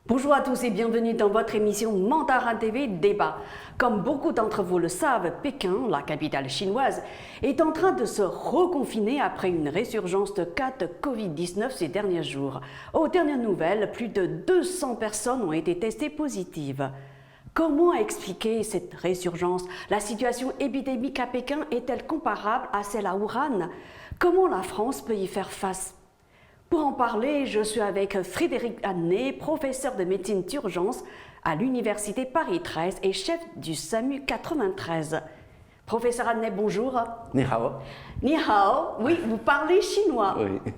Bonjour à tous et bienvenue dans votre émission Mandarin TV Débat. Comme beaucoup d'entre vous le savent, Pékin, la capitale chinoise, est en train de se reconfiner après une résurgence de cas de Covid-19 ces derniers jours. Aux dernières nouvelles, plus de 200 personnes ont été testées positives. Comment expliquer cette résurgence? La situation épidémique à Pékin est-elle comparable à celle à Wuhan? Comment la France peut y faire face? Pour en parler, je suis avec Frédéric Annet, professeur de médecine d'urgence à l'Université Paris 13 et chef du SAMU 93. Professeur Annet, bonjour. Ni hao. Ni hao, oui, vous parlez chinois. Oui.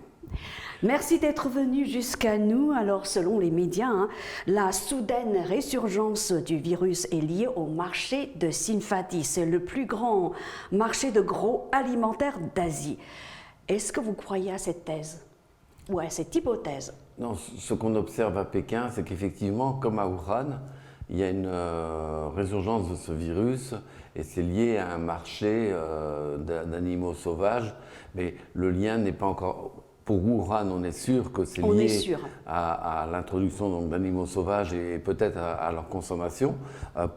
Merci d'être venu jusqu'à nous. Alors, selon les médias, la soudaine résurgence du virus est liée au marché de Synfati. C'est le plus grand marché de gros alimentaires d'Asie. Est-ce que vous croyez à cette thèse? ou à cette hypothèse? Non, ce qu'on observe à Pékin, c'est qu'effectivement, comme à Wuhan, il y a une résurgence de ce virus et c'est lié à un marché d'animaux sauvages, mais le lien n'est pas encore... Pour Wuhan, on est sûr que c'est lié à l'introduction d'animaux sauvages et peut-être à leur consommation.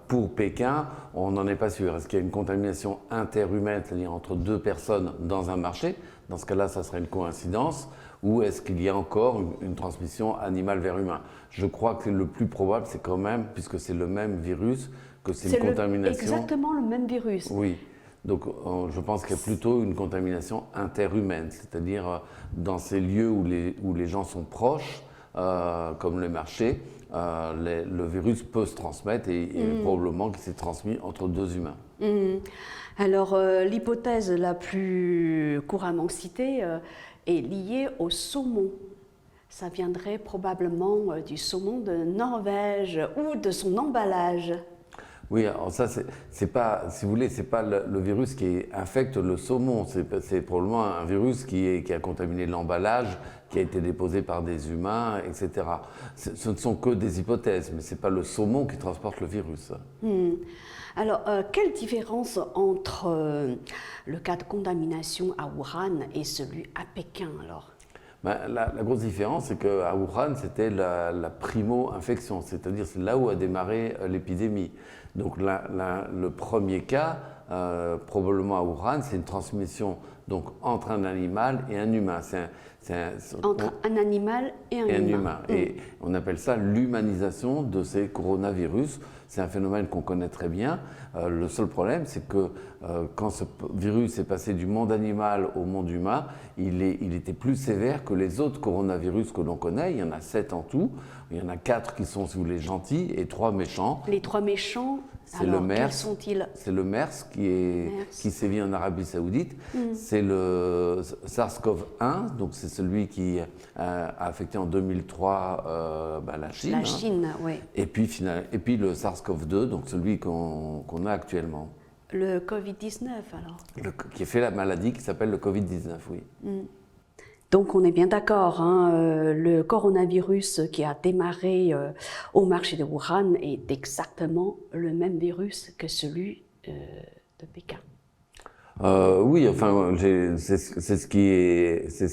Pour Pékin, on n'en est pas sûr. Est-ce qu'il y a une contamination interhumaine, c'est-à-dire entre deux personnes dans un marché? Dans ce cas-là, ça serait une coïncidence. Ou est-ce qu'il y a encore une transmission animale vers humain? Je crois que le plus probable, c'est quand même, puisque c'est le même virus, que c'est une contamination... exactement le même virus. Oui. Donc je pense qu'il y a plutôt une contamination interhumaine, c'est-à-dire dans ces lieux où les gens sont proches, comme les marchés, le virus peut se transmettre et probablement qu'il s'est transmis entre deux humains. Alors l'hypothèse la plus couramment citée est liée au saumon. Ça viendrait probablement du saumon de Norvège ou de son emballage. Oui, alors ça, c'est pas, si vous voulez, c'est pas le virus qui infecte le saumon, c'est probablement un virus qui a contaminé l'emballage, qui a été déposé par des humains, etc. Ce ne sont que des hypothèses, mais c'est pas le saumon qui transporte le virus. Alors, quelle différence entre le cas de contamination à Wuhan et celui à Pékin alors? La grosse différence, c'est qu'à Wuhan, c'était la primo-infection, c'est-à-dire c'est là où a démarré l'épidémie. Donc le premier cas, probablement à Wuhan, c'est une transmission donc, entre un animal et un humain. Entre un animal et un humain. Et on appelle ça l'humanisation de ces coronavirus. C'est un phénomène qu'on connaît très bien. Le seul problème, c'est que quand ce virus est passé du monde animal au monde humain, il était plus sévère que les autres coronavirus que l'on connaît. Il y en a 7 en tout. Il y en a 4 qui sont, si vous voulez, gentils et 3 méchants. Les 3 méchants, alors quels sont-ils? C'est le MERS qui sévit en Arabie Saoudite. C'est le SARS-CoV-1, donc c'est celui qui a affecté en 2003 la Chine. La Chine, oui. Et puis le SARS-CoV-2, donc celui qu'on a actuellement. Le Covid-19 alors? Qui fait la maladie qui s'appelle le Covid-19, oui. Donc on est bien d'accord, le coronavirus qui a démarré au marché de Wuhan est exactement le même virus que celui de Pékin. Oui, enfin, c'est ce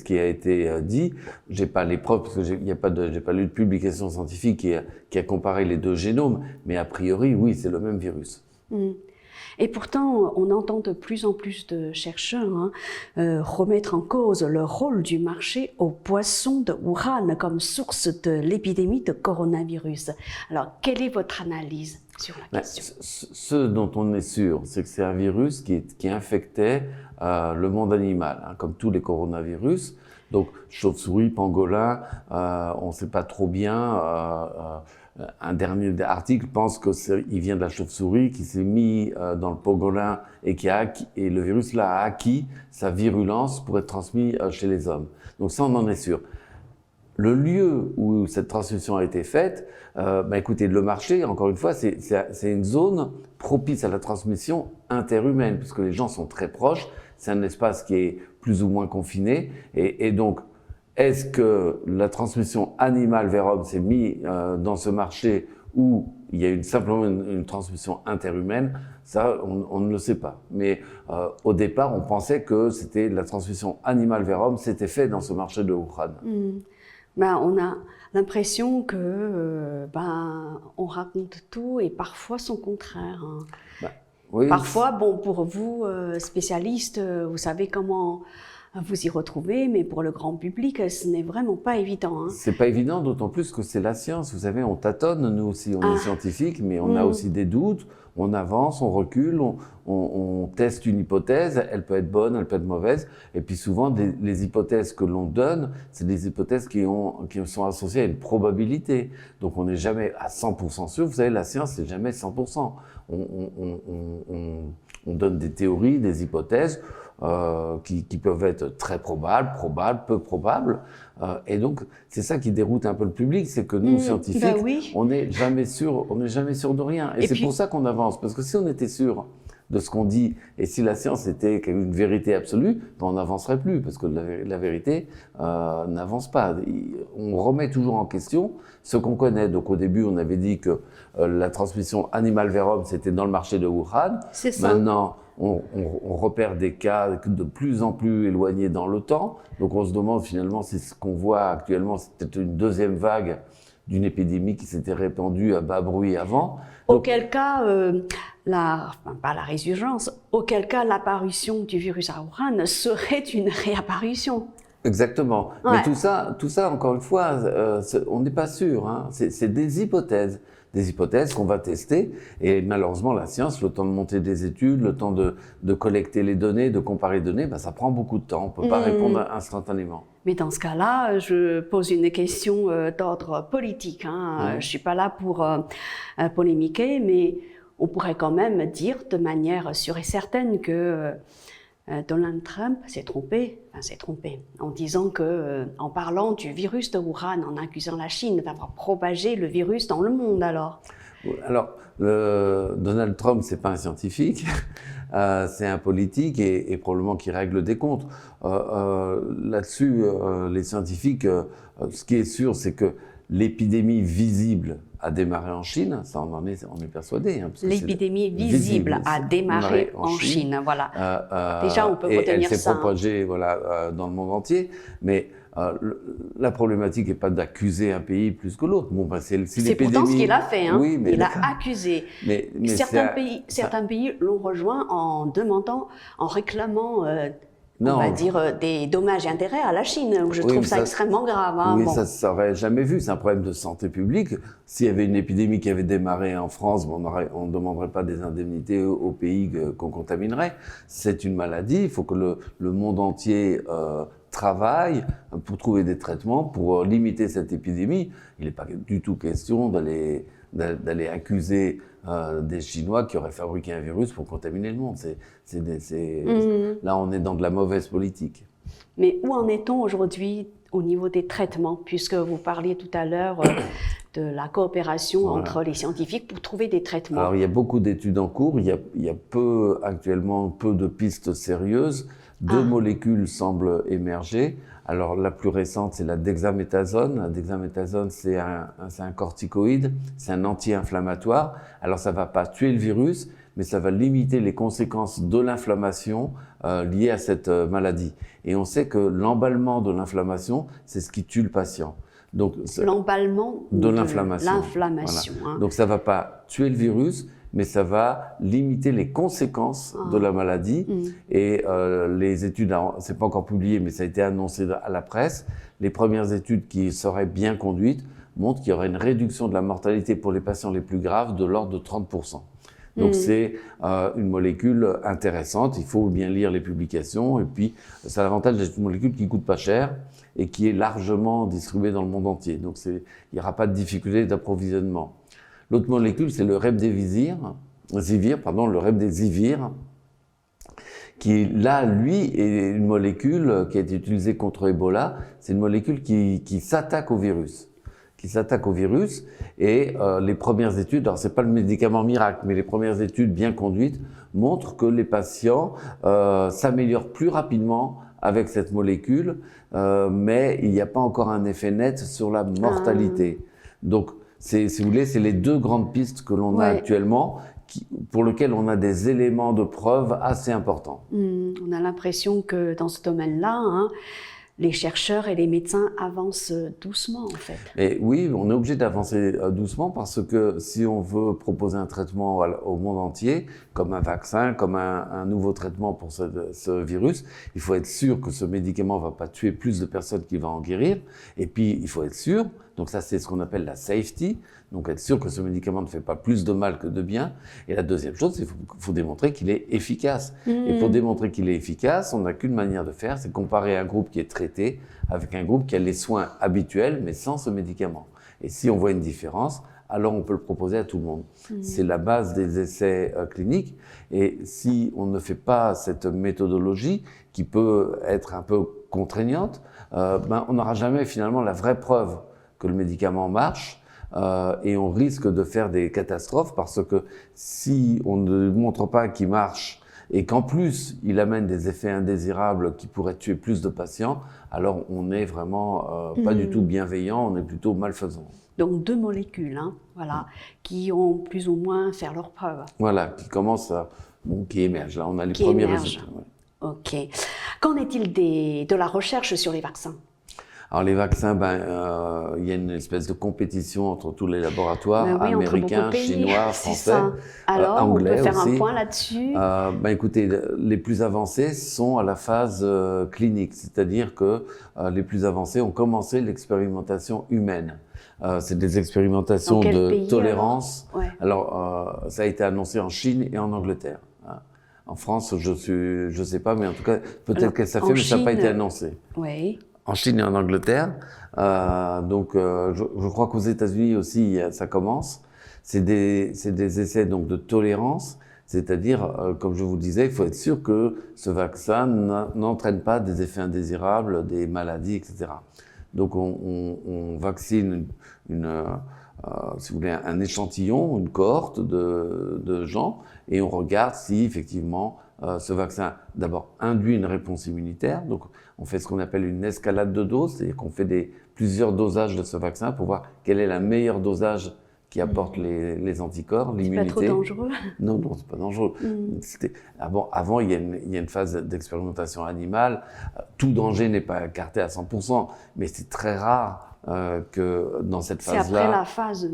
qui a été dit. J'ai pas les preuves parce que j'ai pas lu de publication scientifique qui a comparé les deux génomes, mais a priori, oui, c'est le même virus. Et pourtant, on entend de plus en plus de chercheurs remettre en cause le rôle du marché aux poissons de Wuhan comme source de l'épidémie de coronavirus. Alors, quelle est votre analyse sur la question? Ce dont on est sûr, c'est que c'est un virus qui infectait le monde animal, comme tous les coronavirus. Donc, chauve-souris, pangolin, on ne sait pas trop bien. Un dernier article pense qu'il vient de la chauve-souris qui s'est mis dans le pangolin et et le virus là a acquis sa virulence pour être transmis chez les hommes. Donc ça, on en est sûr. Le lieu où cette transmission a été faite, écoutez, le marché, encore une fois, c'est une zone propice à la transmission interhumaine, puisque les gens sont très proches. C'est un espace qui est plus ou moins confiné, et donc est-ce que la transmission animale vers homme s'est mise dans ce marché où il y a simplement une transmission interhumaine? Ça, on ne le sait pas. Mais au départ, on pensait que c'était la transmission animale vers homme, c'était fait dans ce marché de Wuhan. On a l'impression que on raconte tout et parfois son contraire. Hein. Oui, parfois, bon, pour vous, spécialistes, vous savez comment vous y retrouver, mais pour le grand public, ce n'est vraiment pas évident. Hein. C'est pas évident, d'autant plus que c'est la science. Vous savez, on tâtonne, nous aussi, on est scientifiques, mais on a aussi des doutes. On avance, on recule, on teste une hypothèse, elle peut être bonne, elle peut être mauvaise. Et puis souvent, les hypothèses que l'on donne, c'est des hypothèses qui sont associées à une probabilité. Donc on n'est jamais à 100% sûr. Vous savez, la science, c'est jamais 100%. On donne des théories, des hypothèses qui peuvent être très probables, peu probables. Et donc, c'est ça qui déroute un peu le public, c'est que nous, scientifiques, on n'est jamais sûr de rien. Et c'est pour ça qu'on avance. Parce que si on était sûr de ce qu'on dit, et si la science était une vérité absolue, on n'avancerait plus, parce que la vérité n'avance pas. On remet toujours en question ce qu'on connaît. Donc au début, on avait dit que la transmission animal vers homme, c'était dans le marché de Wuhan. C'est ça. Maintenant, on repère des cas de plus en plus éloignés dans le temps. Donc on se demande finalement si ce qu'on voit actuellement, c'est peut-être une deuxième vague d'une épidémie qui s'était répandue à bas bruit avant. Donc, auquel cas, pas la résurgence, auquel cas l'apparition du virus à Wuhan serait une réapparition. Exactement. Ouais. Mais tout ça, encore une fois, on n'est pas sûr. Hein. C'est des hypothèses qu'on va tester. Et malheureusement, la science, le temps de monter des études, le temps de collecter les données, de comparer les données, ça prend beaucoup de temps. On ne peut pas répondre instantanément. Mais dans ce cas-là, je pose une question d'ordre politique. Hein. Je ne suis pas là pour polémiquer, mais on pourrait quand même dire de manière sûre et certaine que Donald Trump s'est trompé, en disant en parlant du virus de Wuhan, en accusant la Chine d'avoir propagé le virus dans le monde alors. Alors, Donald Trump, c'est pas un scientifique, c'est un politique et probablement qui règle des comptes. Là-dessus, les scientifiques, ce qui est sûr, c'est que l'épidémie visible a démarré en Chine, ça on est persuadé. Hein, l'épidémie visible a démarré en Chine, voilà. Déjà, on peut retenir ça. Elle s'est propagée dans le monde entier, mais la problématique n'est pas d'accuser un pays plus que l'autre. Bon, c'est pourtant ce qu'il a fait. Hein. Oui, mais il a accusé. Mais certains pays l'ont rejoint en demandant, en réclamant... on va dire des dommages et intérêts à la Chine, où je trouve ça extrêmement grave. Hein. Oui, ça ne serait jamais vu. C'est un problème de santé publique. S'il y avait une épidémie qui avait démarré en France, on ne demanderait pas des indemnités au pays qu'on contaminerait. C'est une maladie. Il faut que le monde entier travaille pour trouver des traitements, pour limiter cette épidémie. Il n'est pas du tout question d'aller accuser des Chinois qui auraient fabriqué un virus pour contaminer le monde. Là, on est dans de la mauvaise politique. Mais où en est-on aujourd'hui au niveau des traitements, puisque vous parliez tout à l'heure de la coopération entre les scientifiques pour trouver des traitements? Alors, il y a beaucoup d'études en cours. Il y a actuellement peu de pistes sérieuses. Deux molécules semblent émerger. Alors, la plus récente, c'est la dexaméthasone. La dexaméthasone, c'est un corticoïde, c'est un anti-inflammatoire. Alors, ça ne va pas tuer le virus, mais ça va limiter les conséquences de l'inflammation liée à cette maladie. Et on sait que l'emballement de l'inflammation, c'est ce qui tue le patient. Donc, l'emballement de l'inflammation. Voilà. Hein. Donc, ça ne va pas tuer le virus, mais ça va limiter les conséquences de la maladie. Et les études, c'est pas encore publié, mais ça a été annoncé à la presse, les premières études qui seraient bien conduites montrent qu'il y aurait une réduction de la mortalité pour les patients les plus graves de l'ordre de 30%. Donc c'est une molécule intéressante, il faut bien lire les publications, et puis ça a l'avantage d'être une molécule qui coûte pas cheret qui est largement distribuée dans le monde entier. Donc il n'y aura pas de difficulté d'approvisionnement. L'autre molécule, c'est le remdesivir, qui là, lui, est une molécule qui a été utilisée contre Ebola. C'est une molécule qui s'attaque au virus. Et les premières études, alors c'est pas le médicament miracle, mais les premières études bien conduites montrent que les patients s'améliorent plus rapidement avec cette molécule, mais il n'y a pas encore un effet net sur la mortalité. Donc, si vous voulez, c'est les deux grandes pistes que l'on a actuellement, pour lesquelles on a des éléments de preuve assez importants. On a l'impression que dans ce domaine-là, les chercheurs et les médecins avancent doucement, en fait. Et oui, on est obligé d'avancer doucement parce que si on veut proposer un traitement au monde entier, comme un vaccin, comme un nouveau traitement pour ce virus, il faut être sûr que ce médicament ne va pas tuer plus de personnes qu'il va en guérir. Et puis, il faut être sûr, donc ça c'est ce qu'on appelle la safety, donc être sûr que ce médicament ne fait pas plus de mal que de bien. Et la deuxième chose, c'est qu'il faut démontrer qu'il est efficace. Et pour démontrer qu'il est efficace, on n'a qu'une manière de faire, c'est comparer un groupe qui est traité avec un groupe qui a les soins habituels, mais sans ce médicament. Et si on voit une différence, alors on peut le proposer à tout le monde. C'est la base des essais cliniques. Et si on ne fait pas cette méthodologie, qui peut être un peu contraignante, on n'aura jamais finalement la vraie preuve que le médicament marche. Et on risque de faire des catastrophes parce que si on ne montre pas qu'il marche et qu'en plus il amène des effets indésirables qui pourraient tuer plus de patients, alors on n'est vraiment pas du tout bienveillant, on est plutôt malfaisant. Donc 2 molécules, hein, voilà, qui ont plus ou moins fait leur preuve. Voilà, qui commencent à, qui émergent. Là, on a les premiers résultats. Ouais. Ok. Qu'en est-il de la recherche sur les vaccins? Alors les vaccins, il y a une espèce de compétition entre tous les laboratoires américains, chinois, français, Alors, anglais on peut faire aussi. un point là-dessus. Écoutez, les plus avancés sont à la phase clinique, c'est-à-dire que les plus avancés ont commencé l'expérimentation humaine. C'est des expérimentations de tolérance. Alors, ça a été annoncé en Chine et en Angleterre. En France, je sais pas, mais en tout cas, peut-être que ça fait, mais ça n'a pas été annoncé. Oui. En Chine et en Angleterre. Je crois qu'aux États-Unis aussi, ça commence. C'est des essais donc de tolérance, c'est-à-dire, comme je vous disais, il faut être sûr que ce vaccin n'entraîne pas des effets indésirables, des maladies, etc. Donc on vaccine si vous voulez, un échantillon, une cohorte de gens, et on regarde si effectivement ce vaccin, d'abord, induit une réponse immunitaire. Donc, on fait ce qu'on appelle une escalade de doses, c'est-à-dire qu'on fait plusieurs dosages de ce vaccin pour voir quel est le meilleur dosage qui apporte les anticorps, l'immunité. C'est pas trop dangereux? Non, c'est pas dangereux. Avant, il y a une phase d'expérimentation animale. Tout danger n'est pas écarté à 100%, mais c'est très rare que dans cette phase-là... C'est après la phase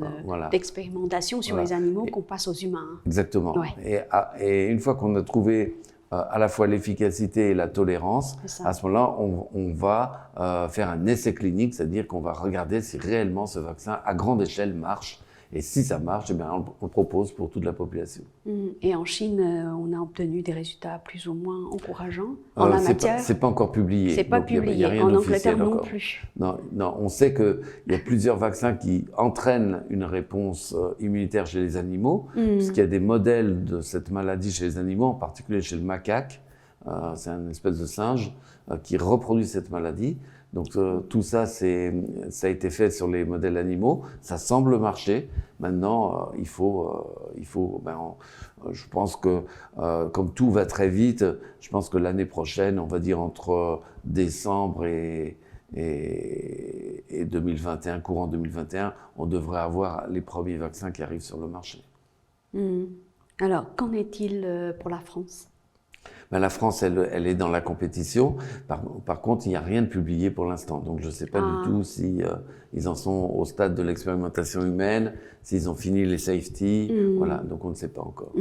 d'expérimentation sur les animaux qu'on passe aux humains. Exactement. Ouais. Et une fois qu'on a trouvé à la fois l'efficacité et la tolérance, à ce moment-là, on va faire un essai clinique, c'est-à-dire qu'on va regarder si réellement ce vaccin à grande échelle marche. Et si ça marche, eh bien, on le propose pour toute la population. Et en Chine, on a obtenu des résultats plus ou moins encourageants en la matière? C'est pas encore publié. C'est pas publié. Y a rien en Angleterre non encore. Plus. Non, on sait qu'il y a plusieurs vaccins qui entraînent une réponse immunitaire chez les animaux, puisqu'il y a des modèles de cette maladie chez les animaux, en particulier chez le macaque. C'est une espèce de singe qui reproduit cette maladie. Donc tout ça, ça a été fait sur les modèles animaux. Ça semble marcher. Maintenant, je pense que comme tout va très vite, je pense que l'année prochaine, on va dire entre décembre et 2021, courant 2021, on devrait avoir les premiers vaccins qui arrivent sur le marché. Alors, qu'en est-il pour la France ? La France, elle est dans la compétition. Par contre, il n'y a rien de publié pour l'instant. Donc, je ne sais pas du tout si ils en sont au stade de l'expérimentation humaine, s'ils ont fini les safety. Voilà, donc on ne sait pas encore.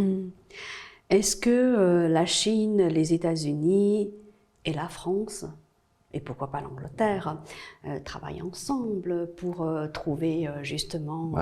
Est-ce que la Chine, les États-Unis et la France, et pourquoi pas l'Angleterre, travaillent ensemble pour trouver justement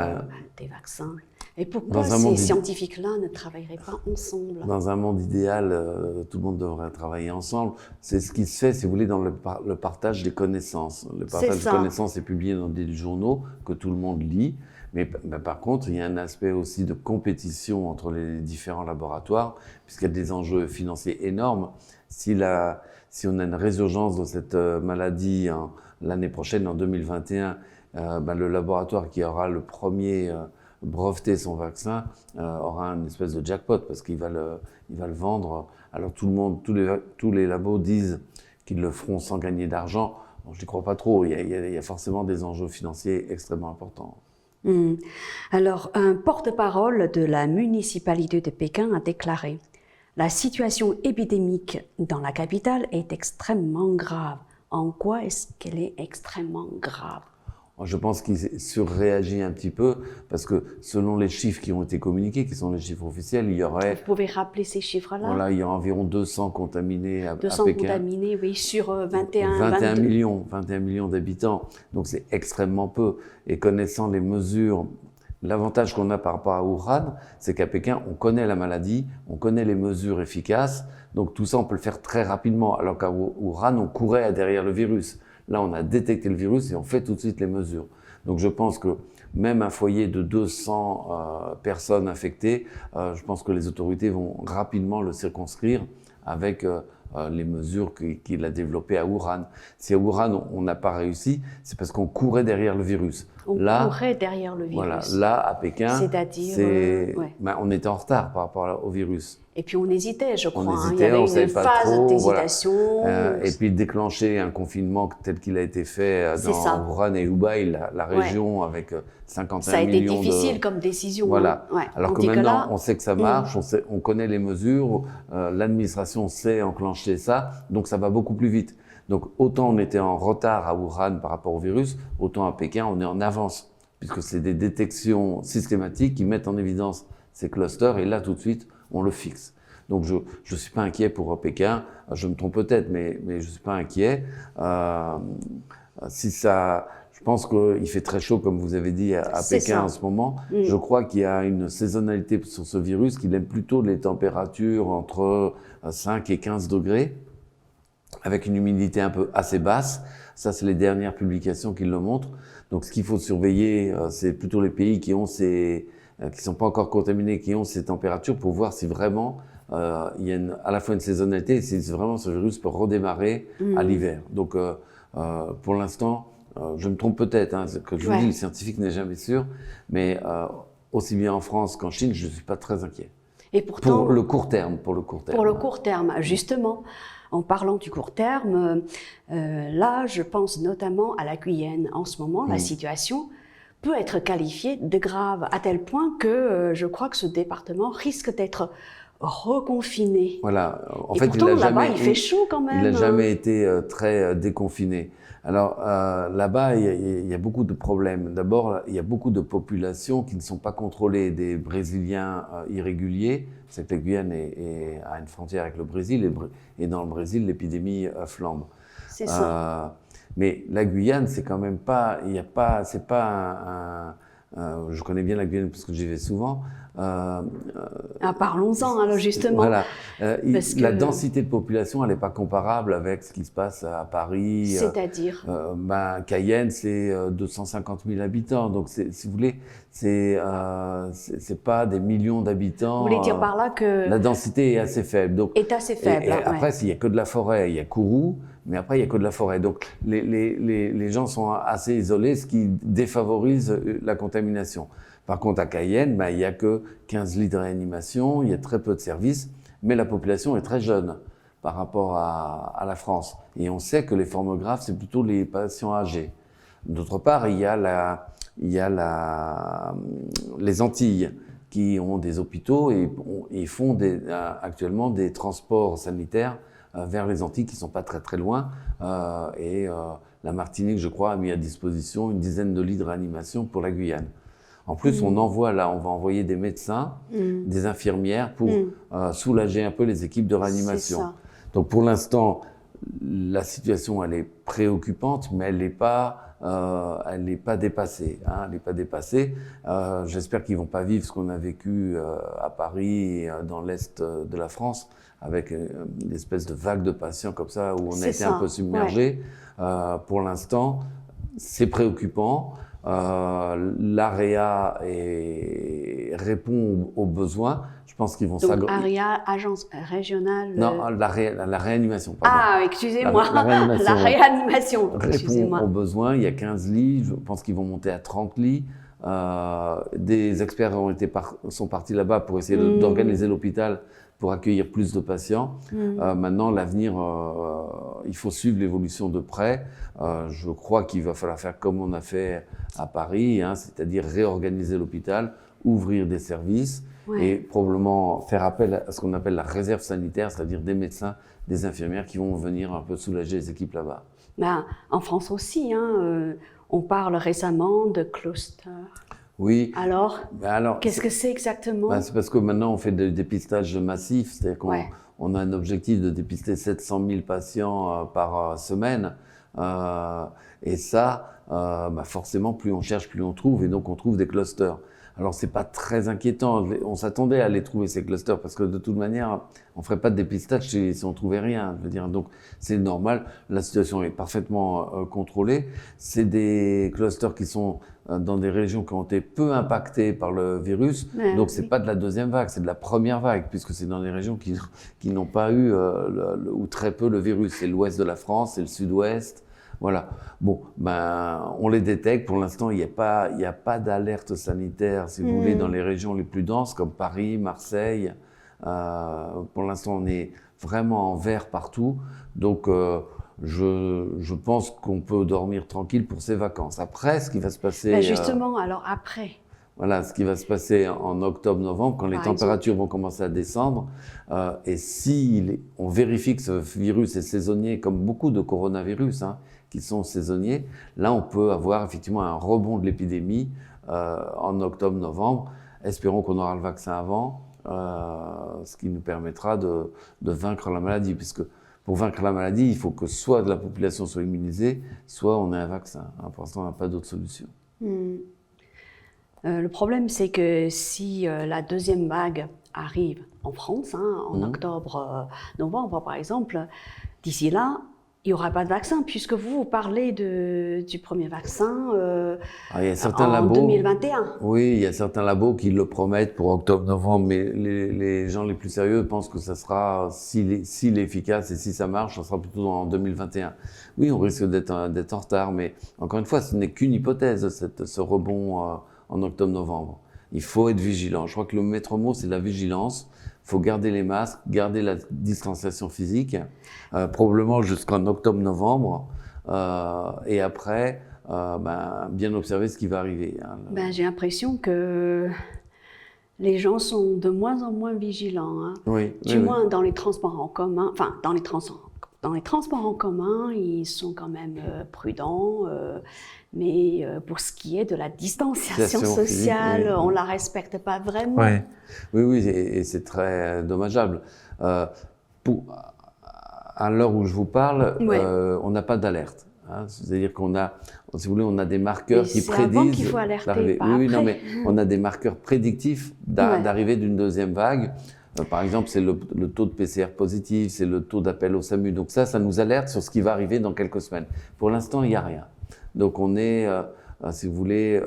des vaccins ? Et pourquoi ces scientifiques-là ne travailleraient pas ensemble? Dans un monde idéal, tout le monde devrait travailler ensemble. C'est ce qui se fait, si vous voulez, dans le partage des connaissances. Le partage des connaissances est publié dans des journaux que tout le monde lit. Mais par contre, il y a un aspect aussi de compétition entre les différents laboratoires, puisqu'il y a des enjeux financiers énormes. Si on a une résurgence de cette maladie l'année prochaine, en 2021, le laboratoire qui aura le premier breveter son vaccin aura une espèce de jackpot parce qu'il va le vendre. Alors tous les labos disent qu'ils le feront sans gagner d'argent. Bon, je n'y crois pas trop. Il y a forcément des enjeux financiers extrêmement importants. Alors, un porte-parole de la municipalité de Pékin a déclaré: la situation épidémique dans la capitale est extrêmement grave. En quoi est-ce qu'elle est extrêmement grave? Je pense qu'il surréagit un petit peu parce que selon les chiffres qui ont été communiqués, qui sont les chiffres officiels, il y aurait, Vous pouvez rappeler ces chiffres-là? voilà, il y a environ 200 contaminés à 200 Pékin. contaminés, oui, sur 21, 21 22. millions, 21 millions d'habitants. Donc c'est extrêmement peu. Et connaissant les mesures, l'avantage qu'on a par rapport à Wuhan, c'est qu'à Pékin, on connaît la maladie, on connaît les mesures efficaces. Donc tout ça, on peut le faire très rapidement. Alors qu'à Wuhan, on courait derrière le virus. Là, on a détecté le virus et on fait tout de suite les mesures. Donc je pense que même un foyer de 200 personnes infectées, je pense que les autorités vont rapidement le circonscrire avec les mesures qu'il a développées à Wuhan. Si à Wuhan, on n'a pas réussi, c'est parce qu'on courait derrière le virus. On courait derrière le virus. Voilà, là, à Pékin, c'est-à-dire, on était en retard par rapport au virus. Et puis on hésitait, je crois. On hésitait, il y avait on une savait pas phase trop, d'hésitation. Voilà. Et puis déclencher un confinement tel qu'il a été fait dans Wuhan et Hubei, la région avec 51 millions de... Ça a été difficile comme décision. Voilà. Hein. Ouais. Alors que maintenant, on sait que ça marche, on connaît les mesures, l'administration sait enclencher ça, donc ça va beaucoup plus vite. Donc autant on était en retard à Wuhan par rapport au virus, autant à Pékin, on est en avance, puisque c'est des détections systématiques qui mettent en évidence ces clusters, et là tout de suite, on le fixe. Donc je ne suis pas inquiet pour Pékin, je me trompe peut-être, mais je ne suis pas inquiet. Je pense qu'il fait très chaud, comme vous avez dit, à Pékin en ce moment. Je crois qu'il y a une saisonnalité sur ce virus, qu'il aime plutôt les températures entre 5 et 15 degrés, avec une humidité un peu assez basse. Ça, c'est les dernières publications qui le montrent. Donc ce qu'il faut surveiller, c'est plutôt les pays qui sont pas encore contaminés, qui ont ces températures, pour voir si vraiment il y a à la fois une saisonnalité et si vraiment ce virus peut redémarrer à l'hiver. Donc pour l'instant, je me trompe peut-être, hein, que je vous dis, le scientifique n'est jamais sûr, mais aussi bien en France qu'en Chine, je ne suis pas très inquiet. Et pourtant, pour le court terme. Pour le court terme, justement. En parlant du court terme, là, je pense notamment à la Guyane. En ce moment, la situation peut être qualifiée de grave, à tel point que je crois que ce département risque d'être reconfiné. Voilà. En fait, pourtant, là-bas, il fait chaud quand même. Il n'a jamais été très déconfiné. Alors là-bas, il y a beaucoup de problèmes. D'abord, il y a beaucoup de populations qui ne sont pas contrôlées, des Brésiliens irréguliers. C'est que la Guyane a une frontière avec le Brésil, et dans le Brésil, l'épidémie flambe. C'est ça. Mais la Guyane, c'est quand même pas, c'est pas je connais bien la Guyane parce que j'y vais souvent. Parlons-en alors justement. Voilà. La densité de population, elle n'est pas comparable avec ce qui se passe à Paris. C'est-à-dire Cayenne, c'est 250 000 habitants. Donc, si vous voulez, c'est pas des millions d'habitants. Vous voulez dire par là que la densité est assez faible. Donc, est assez faible. Et après, il n'y a que de la forêt. Il y a Kourou, mais après, il n'y a que de la forêt. Donc, les gens sont assez isolés, ce qui défavorise la contamination. Par contre, à Cayenne, il n'y a que 15 lits de réanimation, il y a très peu de services, mais la population est très jeune par rapport à la France. Et on sait que les formes graves, c'est plutôt les patients âgés. D'autre part, il y a les Antilles qui ont des hôpitaux et font actuellement des transports sanitaires vers les Antilles qui ne sont pas très très loin. La Martinique, je crois, a mis à disposition une dizaine de lits de réanimation pour la Guyane. En plus, on va envoyer des médecins, des infirmières pour soulager un peu les équipes de réanimation. Donc pour l'instant, la situation, elle est préoccupante, mais elle n'est pas dépassée. Hein, elle n'est pas dépassée. J'espère qu'ils vont pas vivre ce qu'on a vécu à Paris et dans l'est de la France, avec une espèce de vague de patients comme ça, où on a été un peu submergé. Pour l'instant, c'est préoccupant. L'AREA répond aux besoins. Je pense qu'ils vont s'agrandir. AREA, agence régionale. Non, la réanimation. Pardon. Ah, excusez-moi. La réanimation. Répond aux besoins. Il y a 15 lits. Je pense qu'ils vont monter à 30 lits. Des experts sont partis là-bas pour essayer d'organiser l'hôpital pour accueillir plus de patients. Maintenant, l'avenir, il faut suivre l'évolution de près. Je crois qu'il va falloir faire comme on a fait à Paris, hein, c'est-à-dire réorganiser l'hôpital, ouvrir des services et probablement faire appel à ce qu'on appelle la réserve sanitaire, c'est-à-dire des médecins, des infirmières qui vont venir un peu soulager les équipes là-bas. Ben, en France aussi, on parle récemment de cluster. Oui. Alors, Alors qu'est-ce que c'est exactement? Ben, c'est parce que maintenant on fait des dépistages massifs, c'est-à-dire qu'on Ouais. on a un objectif de dépister 700 000 patients par semaine. Et ça, ben forcément, plus on cherche, plus on trouve, et donc on trouve des clusters. Alors c'est pas très inquiétant, on s'attendait à les trouver ces clusters, parce que de toute manière, on ferait pas de dépistage si on trouvait rien. Je veux dire, donc c'est normal, la situation est parfaitement contrôlée. C'est des clusters qui sont dans des régions qui ont été peu impactées par le virus, Ouais, donc c'est oui. pas de la deuxième vague, c'est de la première vague, puisque c'est dans des régions qui n'ont pas eu ou très peu le virus. C'est l'ouest de la France, c'est le sud-ouest. Voilà. Bon, ben, on les détecte. Pour l'instant, il n'y a pas d'alerte sanitaire, si vous voulez, dans les régions les plus denses, comme Paris, Marseille. Pour l'instant, on est vraiment en vert partout. Donc, je pense qu'on peut dormir tranquille pour ces vacances. Après, ce qui va se passer... Ben justement, alors après, Voilà, ce qui va se passer en octobre-novembre, quand les Par températures vont commencer à descendre, et si on vérifie que ce virus est saisonnier, comme beaucoup de coronavirus qui sont saisonniers, là on peut avoir effectivement un rebond de l'épidémie en octobre-novembre. Espérons qu'on aura le vaccin avant, ce qui nous permettra de vaincre la maladie, puisque pour vaincre la maladie, il faut que soit la population soit immunisée, soit on ait un vaccin. Pour l'instant, on n'a pas d'autre solution. Le problème, c'est que si la deuxième vague arrive en France, en octobre, novembre par exemple, d'ici là, il n'y aura pas de vaccin, puisque vous parlez du premier vaccin Il y a certains en labos, 2021. Oui, il y a certains labos qui le promettent pour octobre-novembre, mais les gens les plus sérieux pensent que ça sera, s'il est efficace et si ça marche, ça sera plutôt en 2021. Oui, on risque d'être en retard, mais encore une fois, ce n'est qu'une hypothèse, ce rebond en octobre-novembre. Il faut être vigilant. Je crois que le maître mot, c'est la vigilance. Il faut garder les masques, garder la distanciation physique, probablement jusqu'en octobre-novembre, et après, bien observer ce qui va arriver. Ben, j'ai l'impression que les gens sont de moins en moins vigilants. Oui, Du moins dans les transports en commun. Enfin, dans les transports en commun, ils sont quand même prudents. Mais pour ce qui est de la distanciation sociale, physique, oui. on ne la respecte pas vraiment. Oui, et c'est très dommageable. À l'heure où je vous parle, on n'a pas d'alerte. C'est-à-dire qu'on a, si vous voulez, on a des marqueurs qui prédisent. C'est avant qu'il faut alerter, pas après. Non, mais on a des marqueurs prédictifs d'arrivée d'une deuxième vague. Par exemple, c'est le taux de PCR positif, c'est le taux d'appel au SAMU. Donc ça nous alerte sur ce qui va arriver dans quelques semaines. Pour l'instant, il n'y a rien. Donc on est, si vous voulez,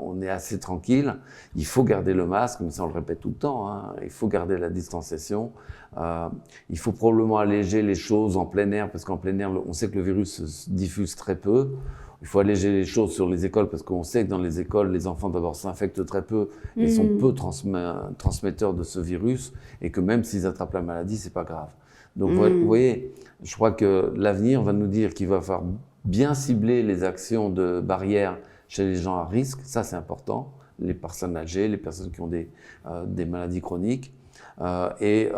on est assez tranquille. Il faut garder le masque, mais ça on le répète tout le temps. Il faut garder la distanciation. Il faut probablement alléger les choses en plein air, parce qu'en plein air, on sait que le virus se diffuse très peu. Il faut alléger les choses sur les écoles, parce qu'on sait que dans les écoles, les enfants d'abord s'infectent très peu et sont peu transmetteurs de ce virus, et que même s'ils attrapent la maladie, c'est pas grave. Donc vous voyez, je crois que l'avenir va nous dire qu'il va falloir bien cibler les actions de barrière chez les gens à risque, ça c'est important, les personnes âgées, les personnes qui ont des maladies chroniques, et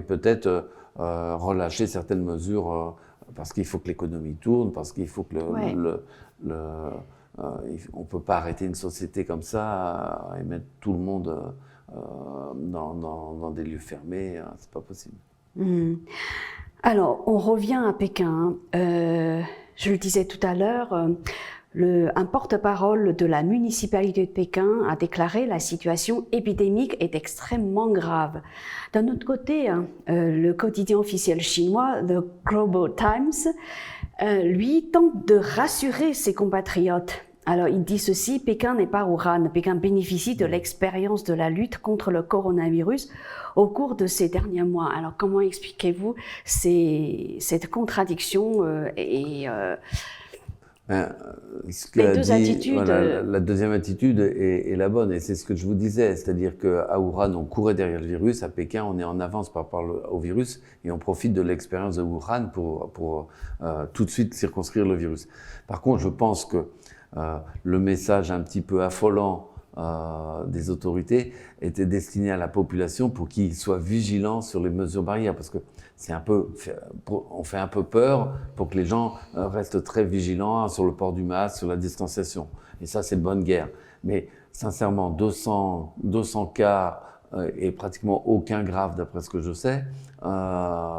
peut-être relâcher certaines mesures parce qu'il faut que l'économie tourne, parce qu'il faut que on peut pas arrêter une société comme ça et mettre tout le monde dans des lieux fermés, c'est pas possible. Alors, on revient à Pékin. Je le disais tout à l'heure, un porte-parole de la municipalité de Pékin a déclaré la situation épidémique est extrêmement grave. D'un autre côté, le quotidien officiel chinois, The Global Times, lui tente de rassurer ses compatriotes. Alors, il dit ceci, Pékin n'est pas Wuhan. Pékin bénéficie de l'expérience de la lutte contre le coronavirus au cours de ces derniers mois. Alors, comment expliquez-vous cette contradiction les deux attitudes. Voilà, la deuxième attitude est la bonne, et c'est ce que je vous disais, c'est-à-dire qu'à Wuhan, on courait derrière le virus, à Pékin, on est en avance par rapport au virus, et on profite de l'expérience de Wuhan pour tout de suite circonscrire le virus. Par contre, je pense que le message un petit peu affolant des autorités était destiné à la population pour qu'ils soient vigilants sur les mesures barrières, parce que on fait un peu peur pour que les gens restent très vigilants sur le port du masque, sur la distanciation. Et ça, c'est de bonne guerre. Mais sincèrement, 200 cas et pratiquement aucun grave, d'après ce que je sais,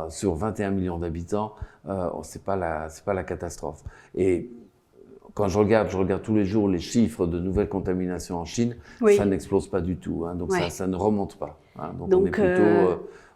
sur 21 millions d'habitants, c'est pas la catastrophe. Et quand je regarde tous les jours les chiffres de nouvelles contaminations en Chine, oui. ça n'explose pas du tout. Hein, donc ouais. ça ne remonte pas. Hein, donc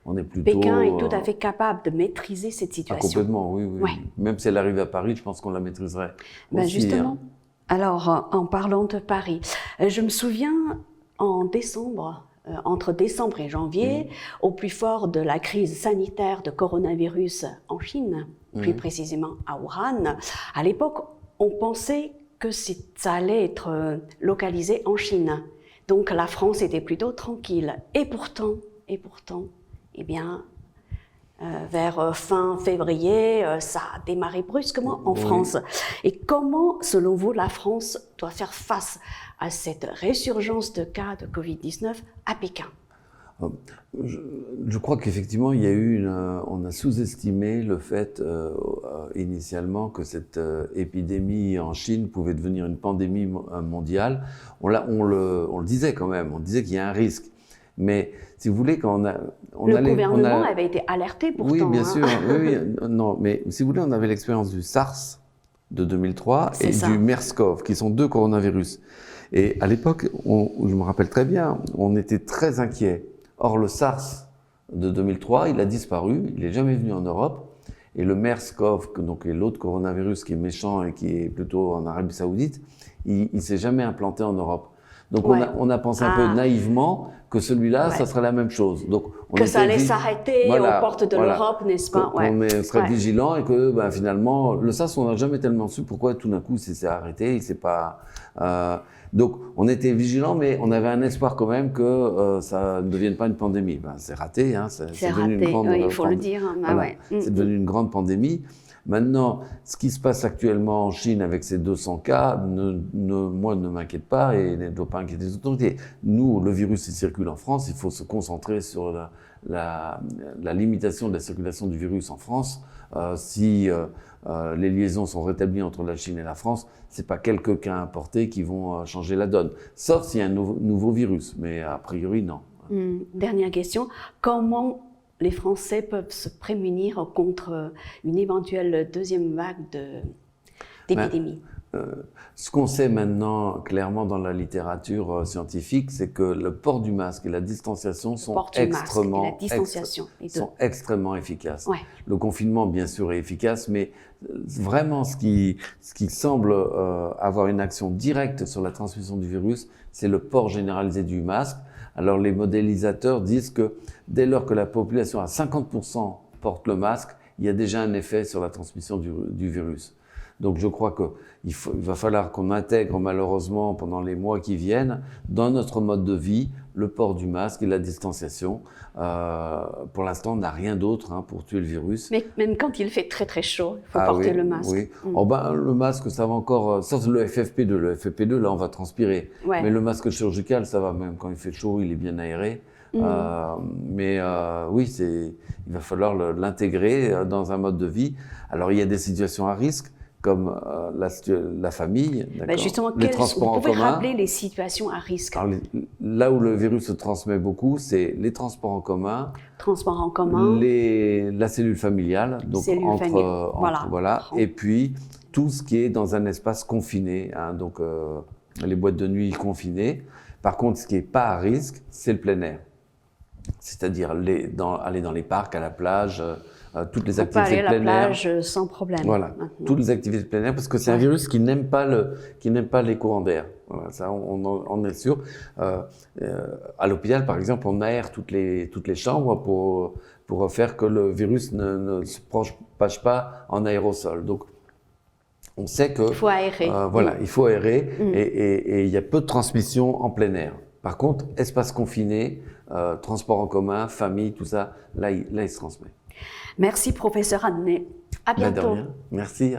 on est plutôt. Pékin est tout à fait capable de maîtriser cette situation. Complètement, oui. Ouais. Même si elle arrive à Paris, je pense qu'on la maîtriserait. Ben aussi, justement. hein. Alors, en parlant de Paris, je me souviens en décembre, entre décembre et janvier, au plus fort de la crise sanitaire de coronavirus en Chine, plus précisément à Wuhan, à l'époque, on pensait que ça allait être localisé en Chine. Donc la France était plutôt tranquille. Et pourtant, eh bien, vers fin février, ça a démarré brusquement en France. Et comment, selon vous, la France doit faire face à cette résurgence de cas de Covid-19 à Pékin? Je crois qu'effectivement, il y a eu on a sous-estimé le fait initialement que cette épidémie en Chine pouvait devenir une pandémie mondiale. On le disait quand même, on disait qu'il y a un risque. Mais si vous voulez, quand le gouvernement avait été alerté pourtant. Oui, bien sûr. Oui, non, mais si vous voulez, on avait l'expérience du SARS de 2003 et du MERS-CoV, qui sont deux coronavirus. Et à l'époque, je me rappelle très bien, on était très inquiets. Or, le SARS de 2003, il a disparu, il n'est jamais venu en Europe. Et le MERS-CoV, donc l'autre coronavirus qui est méchant et qui est plutôt en Arabie Saoudite, il ne s'est jamais implanté en Europe. Donc on a pensé un peu naïvement que celui-là, ça serait la même chose. Donc, que ça allait s'arrêter aux portes de l'Europe, n'est-ce pas? On serait vigilant et que finalement, le SARS, on n'a jamais tellement su pourquoi tout d'un coup il s'est arrêté, il s'est pas... donc on était vigilant, mais on avait un espoir quand même que ça ne devienne pas une pandémie. C'est raté, hein, c'est devenu une grande il faut le dire. C'est devenu une grande pandémie. Maintenant, ce qui se passe actuellement en Chine avec ces 200 cas, moi, ne m'inquiète pas et ne doit pas inquiéter les autorités. Nous, le virus, il circule en France, il faut se concentrer sur la limitation de la circulation du virus en France. Si les liaisons sont rétablies entre la Chine et la France, c'est pas quelques cas importés qui vont changer la donne. Sauf s'il y a un nouveau virus, mais a priori, non. Dernière question, comment les Français peuvent se prémunir contre une éventuelle deuxième vague d'épidémie? Ce qu'on sait maintenant clairement dans la littérature scientifique, c'est que le port du masque et la distanciation sont extrêmement efficaces. Ouais. Le confinement, bien sûr, est efficace, mais vraiment ce qui semble avoir une action directe sur la transmission du virus, c'est le port généralisé du masque. Alors les modélisateurs disent que dès lors que la population à 50% porte le masque, il y a déjà un effet sur la transmission du virus. Donc je crois qu'il va falloir qu'on intègre malheureusement pendant les mois qui viennent dans notre mode de vie le port du masque et la distanciation. Pour l'instant, on n'a rien d'autre pour tuer le virus. Mais même quand il fait très très chaud, il faut porter le masque. Oui. Le masque, ça va encore, sauf le FFP2. Le FFP2, là, on va transpirer. Ouais. Mais le masque chirurgical, ça va même quand il fait chaud, il est bien aéré. Oui, il va falloir l'intégrer dans un mode de vie. Alors, il y a des situations à risque, comme la famille, justement, les transports en commun. Vous pouvez rappeler les situations à risque? Alors, là où le virus se transmet beaucoup, c'est les transports en commun, la cellule familiale, donc voilà, et puis tout ce qui est dans un espace confiné, donc les boîtes de nuit confinées. Par contre, ce qui n'est pas à risque, c'est le plein air, c'est-à-dire aller dans les parcs, à la plage. Toutes les activités de plein air. On peut aller à la plage sans problème. Voilà, toutes les activités de plein air, parce que c'est un virus qui n'aime pas les courants d'air. Voilà, ça, on est sûr. À l'hôpital, par exemple, on aère toutes les chambres pour faire que le virus ne se propage pas en aérosol. Donc, on sait que... Il faut aérer. Il faut aérer et il y a peu de transmission en plein air. Par contre, espace confiné, transport en commun, famille, tout ça, là il se transmet. Merci, professeur Adnet. À bientôt. De rien. Merci.